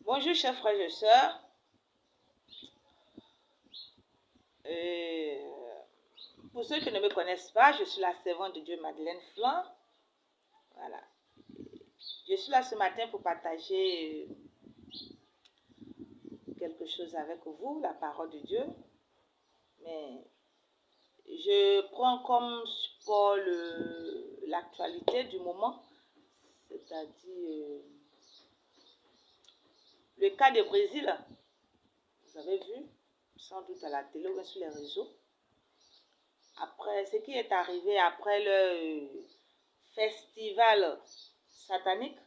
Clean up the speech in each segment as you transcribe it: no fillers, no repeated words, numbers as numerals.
Bonjour chers frères et sœurs. Pour ceux qui ne me connaissent pas, je suis la servante de Dieu Madeleine Flan. Voilà. Je suis là ce matin pour partager quelque chose avec vous, la parole de Dieu. Mais je prends comme support l'actualité du moment, c'est-à-dire le cas du Brésil. Vous avez vu, sans doute à la télé ou sur les réseaux. Après, ce qui est arrivé après le festival satanique.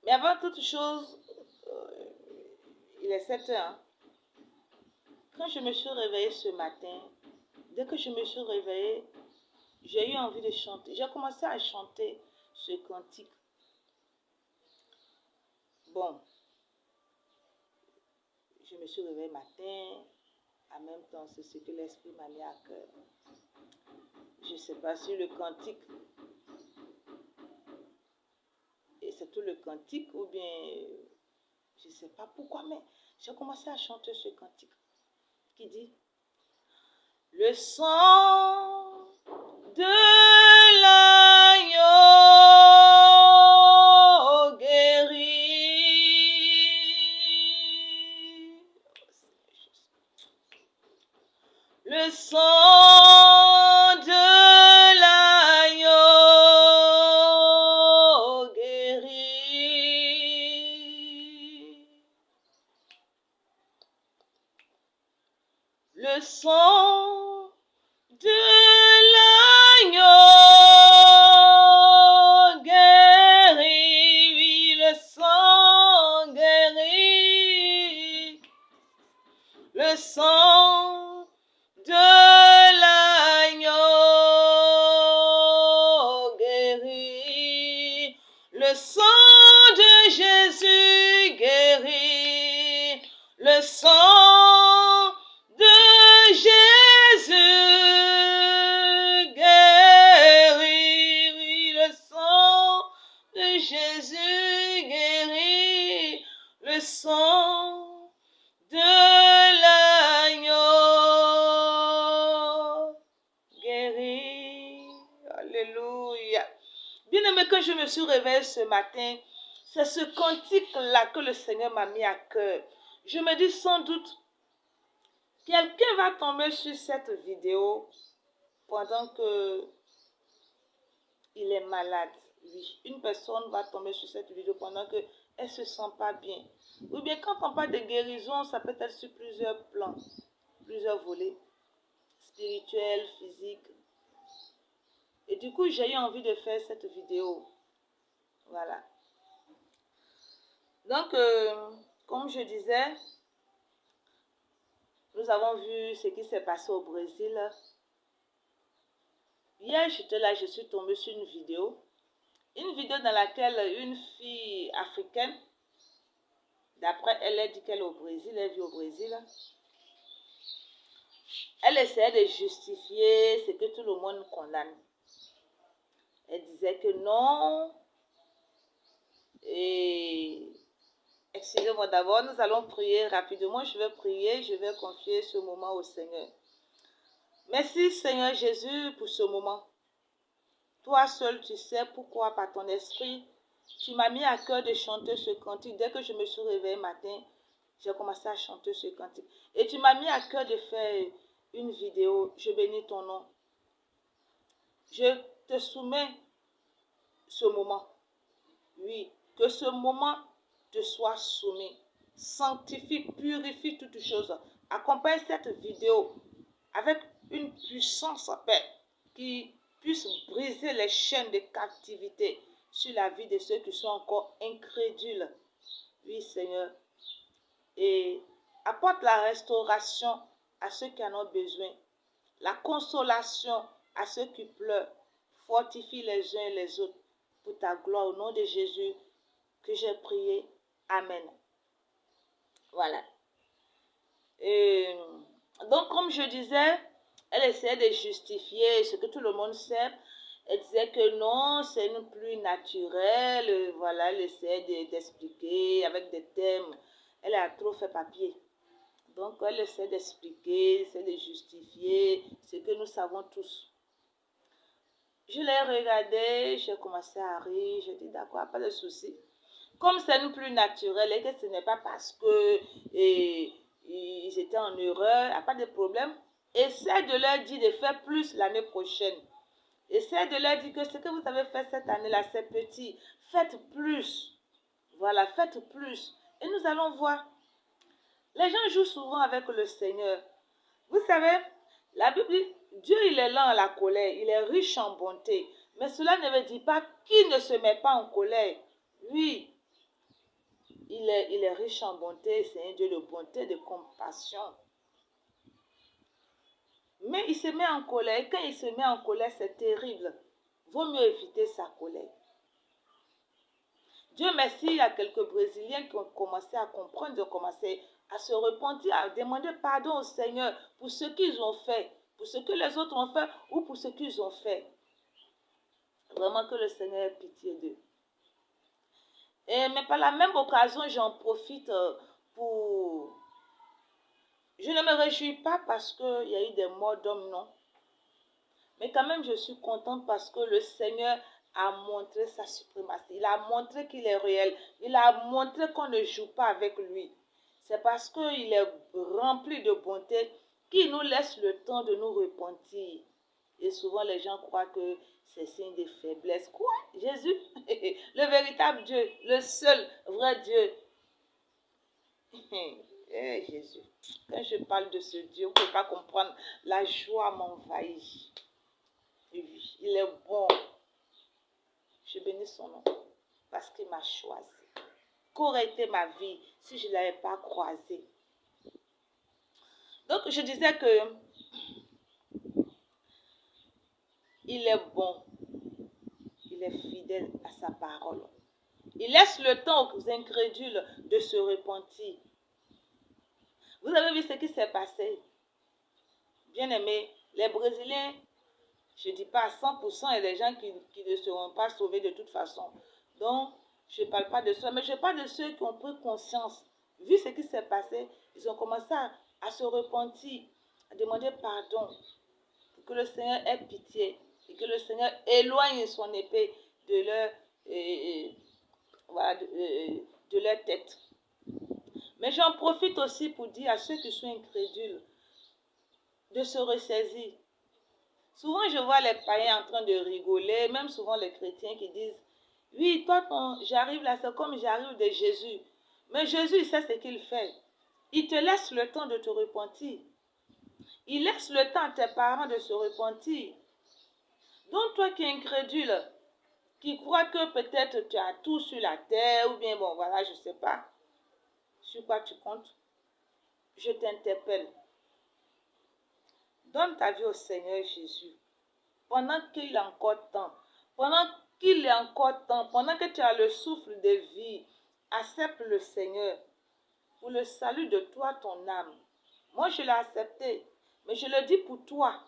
Mais avant toute chose, il est 7 heures. Quand je me suis réveillée ce matin, dès que je me suis réveillée, j'ai eu envie de chanter. J'ai commencé à chanter ce cantique. Bon, je me suis réveillée matin. En même temps, c'est ce que l'Esprit m'a mis à cœur. Je ne sais pas si le cantique, et c'est tout le cantique, ou bien, je ne sais pas pourquoi, mais j'ai commencé à chanter ce cantique qui dit: le sang de l'agneau guérit. Le sang de l'agneau guérit. Le sang de l'agneau guérit, oui, le sang guérit. Le sang de l'agneau guérit. Le sang de Jésus guérit. Le sang de Jésus guérit. Oui, le sang de Jésus guérit. Le sang de l'agneau guérit. Alléluia. Bien-aimé, quand je me suis réveillée ce matin, c'est ce cantique-là que le Seigneur m'a mis à cœur. Je me dis sans doute, quelqu'un va tomber sur cette vidéo pendant que il est malade. Oui, une personne va tomber sur cette vidéo pendant qu'elle ne se sent pas bien. Ou bien quand on parle de guérison, ça peut être sur plusieurs plans, plusieurs volets, spirituels, physiques. Et du coup, j'ai eu envie de faire cette vidéo. Voilà. Donc, comme je disais, nous avons vu ce qui s'est passé au Brésil. Hier, j'étais là, je suis tombée sur une vidéo. Une vidéo dans laquelle une fille africaine, d'après elle, a dit qu'elle est au Brésil, elle vit au Brésil. Elle essayait de justifier ce que tout le monde condamne. Elle disait que non. Et excusez-moi d'abord, nous allons prier rapidement. Je vais prier, je vais confier ce moment au Seigneur. Merci Seigneur Jésus pour ce moment. Toi seul tu sais pourquoi par ton esprit, tu m'as mis à cœur de chanter ce cantique. Dès que je me suis réveillée matin, j'ai commencé à chanter ce cantique. Et tu m'as mis à cœur de faire une vidéo. Je bénis ton nom. Je te soumets ce moment. Oui, que ce moment te soit soumis. Sanctifie, purifie toutes choses. Accompagne cette vidéo avec une puissance qui puisse briser les chaînes de captivité sur la vie de ceux qui sont encore incrédules. Oui, Seigneur. Et apporte la restauration à ceux qui en ont besoin. La consolation à ceux qui pleurent. Fortifie les uns et les autres pour ta gloire au nom de Jésus que j'ai prié. Amen. Voilà. Et donc, comme je disais, elle essayait de justifier ce que tout le monde sait. Elle disait que non, c'est plus naturel. Voilà, elle essaie d'expliquer avec des thèmes. Elle a trop fait papier. Donc, elle essaie d'expliquer, essaie de justifier ce que nous savons tous. Je l'ai regardé, j'ai commencé à rire, j'ai dit d'accord, pas de souci. Comme c'est nous plus naturel et que ce n'est pas parce que ils étaient en erreur, pas de problème. Essaie de leur dire de faire plus l'année prochaine. Essaie de leur dire que ce que vous avez fait cette année-là, c'est petit. Faites plus. Voilà, faites plus. Et nous allons voir. Les gens jouent souvent avec le Seigneur. Vous savez, la Bible dit, Dieu il est lent à la colère, il est riche en bonté. Mais cela ne veut dire pas qu'il ne se met pas en colère. Oui, il est riche en bonté, c'est un Dieu de bonté, de compassion. Mais il se met en colère. Et quand il se met en colère, c'est terrible. Vaut mieux éviter sa colère. Dieu merci, il y a quelques Brésiliens qui ont commencé à comprendre, qui ont commencé à se repentir, à demander pardon au Seigneur pour ce qu'ils ont fait, pour ce que les autres ont fait ou pour ce qu'ils ont fait. Vraiment que le Seigneur ait pitié d'eux. Mais par la même occasion, j'en profite pour... Je ne me réjouis pas parce qu'il y a eu des morts d'hommes, non. Mais quand même, je suis contente parce que le Seigneur a montré sa suprématie. Il a montré qu'il est réel. Il a montré qu'on ne joue pas avec lui. C'est parce qu'il est rempli de bonté qu'il nous laisse le temps de nous repentir. Et souvent, les gens croient que c'est signe de faiblesse. Quoi? Jésus, le véritable Dieu, le seul vrai Dieu. Jésus, quand je parle de ce Dieu, vous ne pouvez pas comprendre. La joie m'envahit. Il est bon. Je bénis son nom parce qu'il m'a choisi. Qu'aurait été ma vie si je ne l'avais pas croisé? Donc, je disais que il est bon. Il est fidèle à sa parole. Il laisse le temps aux incrédules de se repentir. Vous avez vu ce qui s'est passé? Bien aimé, les Brésiliens, je ne dis pas à 100%, il y a des gens qui ne seront pas sauvés de toute façon. Donc, je ne parle pas de cela, mais je parle de ceux qui ont pris conscience. Vu ce qui s'est passé, ils ont commencé à se repentir, à demander pardon, pour que le Seigneur ait pitié et que le Seigneur éloigne son épée de leur, voilà, de leur tête. Mais j'en profite aussi pour dire à ceux qui sont incrédules de se ressaisir. Souvent, je vois les païens en train de rigoler, même souvent les chrétiens qui disent « Oui, toi, j'arrive là, c'est comme j'arrive de Jésus. » Mais Jésus, il sait ce qu'il fait. Il te laisse le temps de te repentir. Il laisse le temps à tes parents de se repentir. Donc, toi qui es incrédule, qui crois que peut-être tu as tout sur la terre, ou bien, bon, voilà, je ne sais pas sur quoi tu comptes, je t'interpelle. Donne ta vie au Seigneur Jésus. Pendant qu'il a encore temps, pendant qu'il est encore temps, pendant que tu as le souffle de vie, accepte le Seigneur pour le salut de toi, ton âme. Moi, je l'ai accepté, mais je le dis pour toi.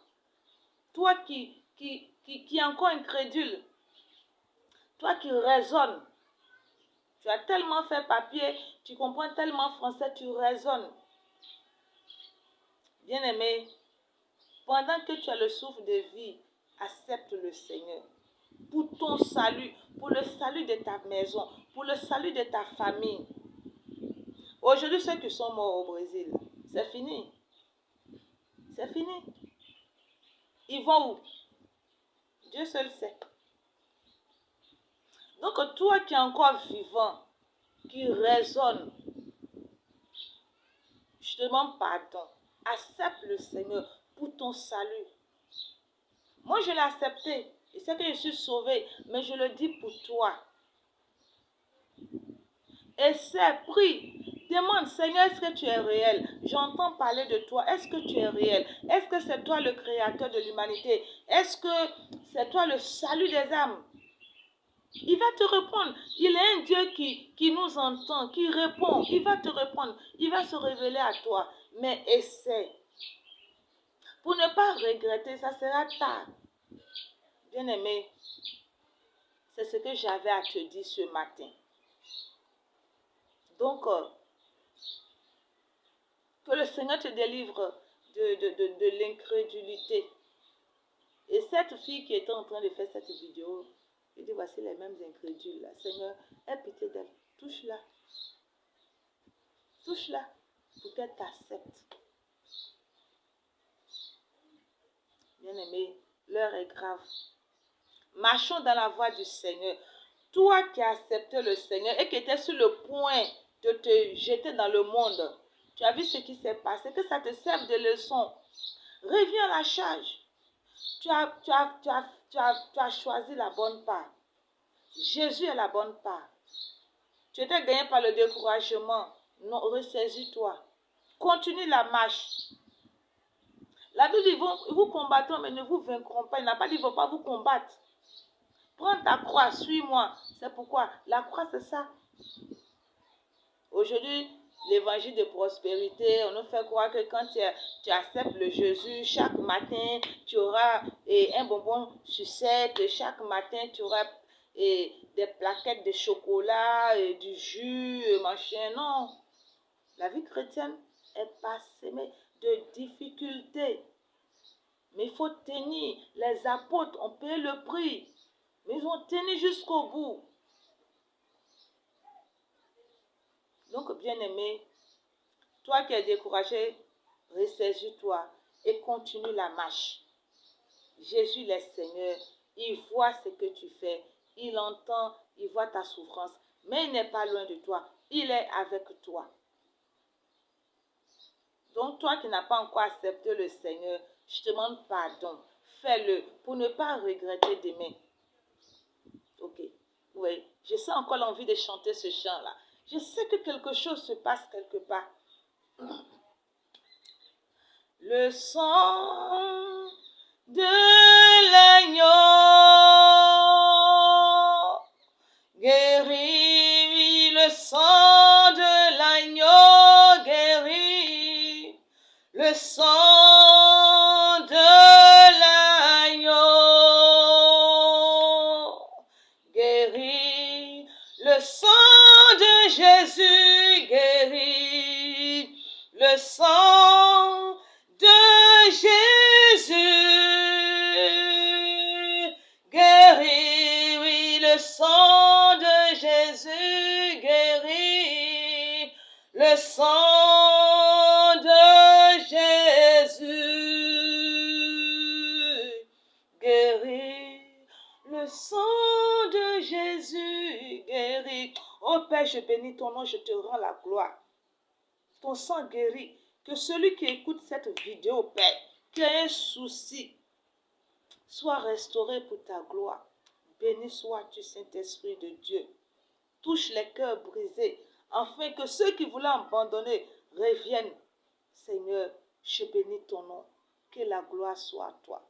Toi qui est encore incrédule, toi qui raisonnes, tu as tellement fait papier, tu comprends tellement français, tu raisonnes. Bien-aimé, pendant que tu as le souffle de vie, accepte le Seigneur pour ton salut, pour le salut de ta maison, pour le salut de ta famille. Aujourd'hui, ceux qui sont morts au Brésil, c'est fini. C'est fini. Ils vont où? Dieu seul sait. Donc, toi qui es encore vivant, qui raisonne, je te demande pardon. Accepte le Seigneur pour ton salut. Moi, je l'ai accepté. Je sais que je suis sauvée, mais je le dis pour toi. Essaie, prie, demande, Seigneur, est-ce que tu es réel? J'entends parler de toi. Est-ce que tu es réel? Est-ce que c'est toi le créateur de l'humanité? Est-ce que c'est toi le salut des âmes? Il va te répondre. Il est un Dieu qui nous entend, qui répond. Il va te répondre. Il va se révéler à toi. Mais essaie. Pour ne pas regretter, ça sera tard. Bien-aimé, c'est ce que j'avais à te dire ce matin. Donc, que le Seigneur te délivre de l'incrédulité. Et cette fille qui était en train de faire cette vidéo, il dit, voici les mêmes incrédules là. Seigneur, aie pitié d'elle. Touche-la. Touche-la pour qu'elle t'accepte. Bien-aimé, l'heure est grave. Marchons dans la voie du Seigneur. Toi qui as accepté le Seigneur et qui étais sur le point de te jeter dans le monde, tu as vu ce qui s'est passé, que ça te serve de leçon. Reviens à la charge. Tu as choisi la bonne part. Jésus est la bonne part. Tu étais gagné par le découragement. Non, ressaisis-toi. Continue la marche. La Bible dit, vous combattront, mais ne vous vaincront pas. Il n'a pas dit, il ne faut pas vous combattre. Prends ta croix, suis-moi. C'est pourquoi la croix, c'est ça. Aujourd'hui, l'évangile de prospérité, on nous fait croire que quand tu acceptes le Jésus, chaque matin, tu auras un bonbon sucette, chaque matin, tu auras des plaquettes de chocolat, du jus, machin. Non, la vie chrétienne est parsemée de difficultés. Mais il faut tenir. Les apôtres ont payé le prix, mais ils ont tenu jusqu'au bout. Donc, bien-aimé, toi qui es découragé, ressaisis-toi et continue la marche. Jésus est Seigneur, il voit ce que tu fais, il entend, il voit ta souffrance, mais il n'est pas loin de toi, il est avec toi. Donc toi qui n'as pas encore accepté le Seigneur, je te demande pardon, fais-le pour ne pas regretter demain. Ok, oui, je sens encore l'envie de chanter ce chant-là. Je sais que quelque chose se passe quelque part. Le sang de l'agneau guérit, le sang de l'agneau guérit, le sang de l'agneau guérit, le sang de Jésus guérit, le sang de Jésus guérit, oui, le sang de Jésus guérit, le sang de Jésus guérit, le sang de Jésus guérit. Oh Père, je bénis ton nom, je te rends la gloire. Ton sang guérit. Que celui qui écoute cette vidéo, Père, qui a un souci, soit restauré pour ta gloire. Béni sois-tu, Saint-Esprit de Dieu. Touche les cœurs brisés, afin que ceux qui voulaient abandonner reviennent. Seigneur, je bénis ton nom. Que la gloire soit à toi.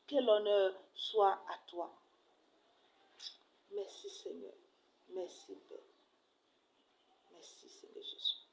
Que l'honneur soit à toi. Merci Seigneur. Merci Père. Merci Seigneur Jésus.